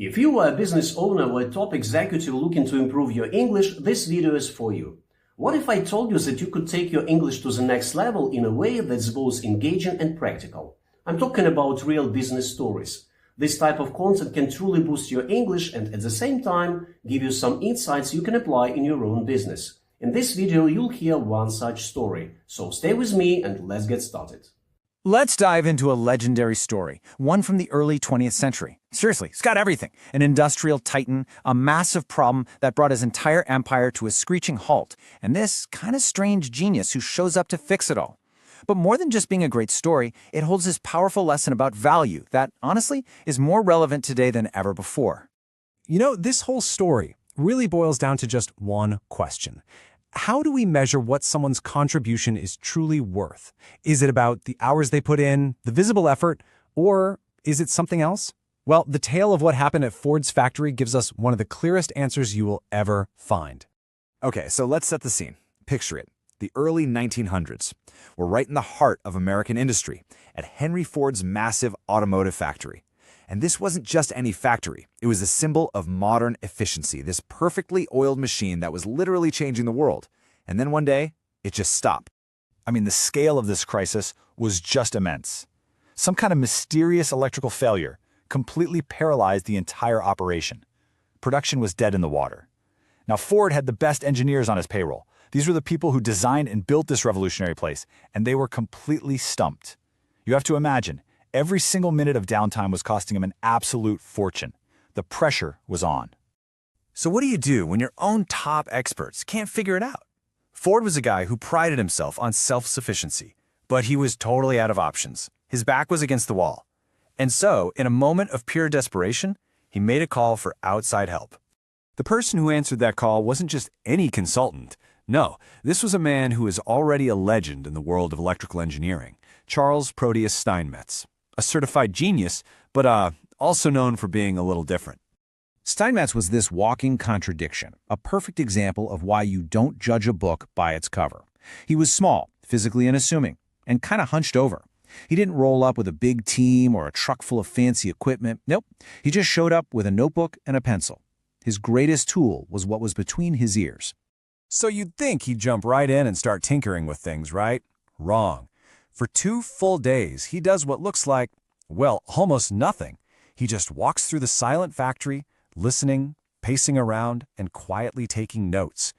If you are a business owner or a top executive looking to improve your English, this video is for you. What if I told you that you could take your English to the next level in a way that's both engaging and practical? I'm talking about real business stories. This type of content can truly boost your English and at the same time give you some insights you can apply in your own business. In this video, you'll hear one such story. So stay with me and let's get started. Let's dive into a legendary story, one from the early 20th century. Seriously, it's got everything. An industrial titan, a massive problem that brought his entire empire to a screeching halt, and this kind of strange genius who shows up to fix it all. But more than just being a great story, it holds this powerful lesson about value that, honestly, is more relevant today than ever before. You know, this whole story really boils down to just one question. How do we measure what someone's contribution is truly worth? Is it about the hours they put in, the visible effort, or is it something else? Well, the tale of what happened at Ford's factory gives us one of the clearest answers you will ever find. Okay, so let's set the scene. Picture it. The early 1900s. We're right in the heart of American industry, at Henry Ford's massive automotive factory. And this wasn't just any factory. It was a symbol of modern efficiency, this perfectly oiled machine that was literally changing the world. And then one day, it just stopped. I mean, the scale of this crisis was just immense. Some kind of mysterious electrical failure completely paralyzed the entire operation. Production was dead in the water. Now, Ford had the best engineers on his payroll. These were the people who designed and built this revolutionary place, and they were completely stumped. You have to imagine, every single minute of downtime was costing him an absolute fortune. The pressure was on. So what do you do when your own top experts can't figure it out? Ford was a guy who prided himself on self-sufficiency, but he was totally out of options. His back was against the wall. And so, in a moment of pure desperation, he made a call for outside help. The person who answered that call wasn't just any consultant. No, this was a man who is already a legend in the world of electrical engineering, Charles Proteus Steinmetz. A certified genius, but also known for being a little different. Steinmetz was this walking contradiction, a perfect example of why you don't judge a book by its cover. He was small, physically unassuming, and kind of hunched over. He didn't roll up with a big team or a truck full of fancy equipment. Nope, he just showed up with a notebook and a pencil. His greatest tool was what was between his ears. So you'd think he'd jump right in and start tinkering with things, right? Wrong. For 2 full days, he does what looks like, well, almost nothing. He just walks through the silent factory, listening, pacing around, and quietly taking notes.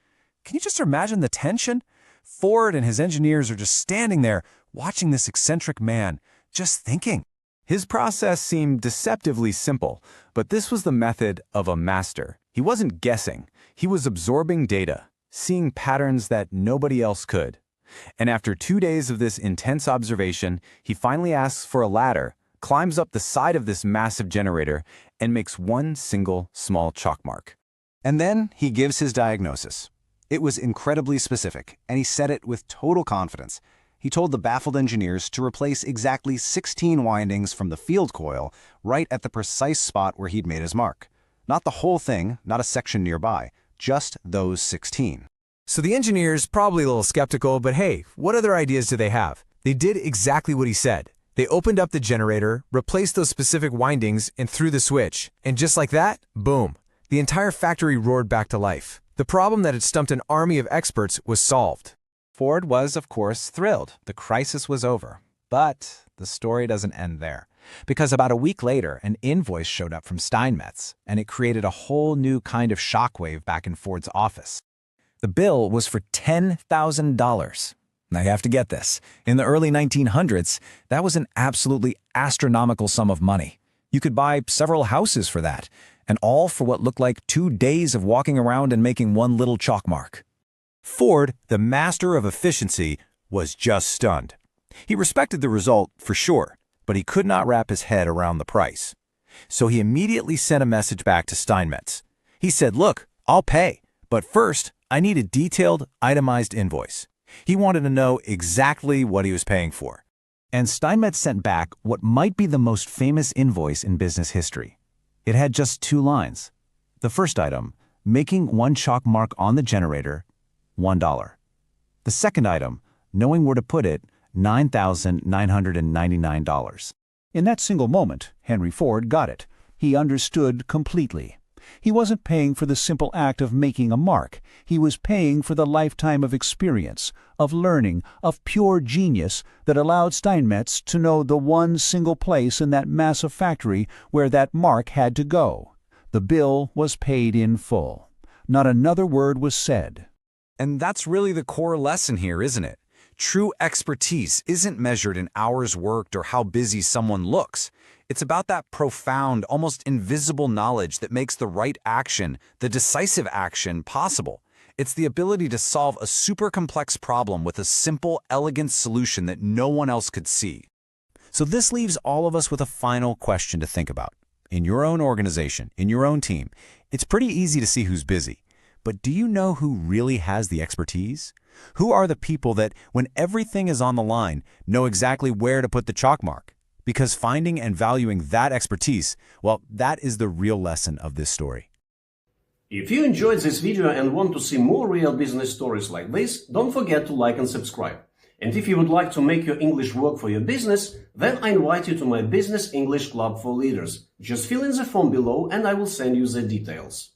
Can you just imagine the tension? Ford and his engineers are just standing there, watching this eccentric man, just thinking. His process seemed deceptively simple, but this was the method of a master. He wasn't guessing. He was absorbing data, seeing patterns that nobody else could. And after 2 days of this intense observation, he finally asks for a ladder, climbs up the side of this massive generator, and makes one single small chalk mark. And then he gives his diagnosis. It was incredibly specific, and he said it with total confidence. He told the baffled engineers to replace exactly 16 windings from the field coil right at the precise spot where he'd made his mark. Not the whole thing, not a section nearby, just those 16. So the engineers, probably a little skeptical, but hey, what other ideas do they have? They did exactly what he said. They opened up the generator, replaced those specific windings, and threw the switch. And just like that, boom, the entire factory roared back to life. The problem that had stumped an army of experts was solved. Ford was, of course, thrilled. The crisis was over. But the story doesn't end there. Because about a week later, an invoice showed up from Steinmetz, and it created a whole new kind of shockwave back in Ford's office. The bill was for $10,000. Now you have to get this. In the early 1900s, that was an absolutely astronomical sum of money. You could buy several houses for that, and all for what looked like 2 days of walking around and making one little chalk mark. Ford, the master of efficiency, was just stunned. He respected the result, for sure, but he could not wrap his head around the price. So he immediately sent a message back to Steinmetz. He said, "Look, I'll pay, but first, I need a detailed, itemized invoice." He wanted to know exactly what he was paying for. And Steinmetz sent back what might be the most famous invoice in business history. It had just 2 lines. The first item, making one chalk mark on the generator, $1. The second item, knowing where to put it, $9,999. In that single moment, Henry Ford got it. he understood completely. He wasn't paying for the simple act of making a mark. He was paying for the lifetime of experience, of learning, of pure genius that allowed Steinmetz to know the one single place in that massive factory where that mark had to go. The bill was paid in full. Not another word was said. And that's really the core lesson here, isn't it? True expertise isn't measured in hours worked or how busy someone looks. It's about that profound, almost invisible knowledge that makes the right action, the decisive action, possible. It's the ability to solve a super complex problem with a simple, elegant solution that no one else could see. So this leaves all of us with a final question to think about. In your own organization, in your own team, it's pretty easy to see who's busy. But do you know who really has the expertise? Who are the people that, when everything is on the line, know exactly where to put the chalk mark? Because finding and valuing that expertise, well, that is the real lesson of this story. If you enjoyed this video and want to see more real business stories like this, don't forget to like and subscribe. And if you would like to make your English work for your business, then I invite you to my Business English Club for Leaders. Just fill in the form below and I will send you the details.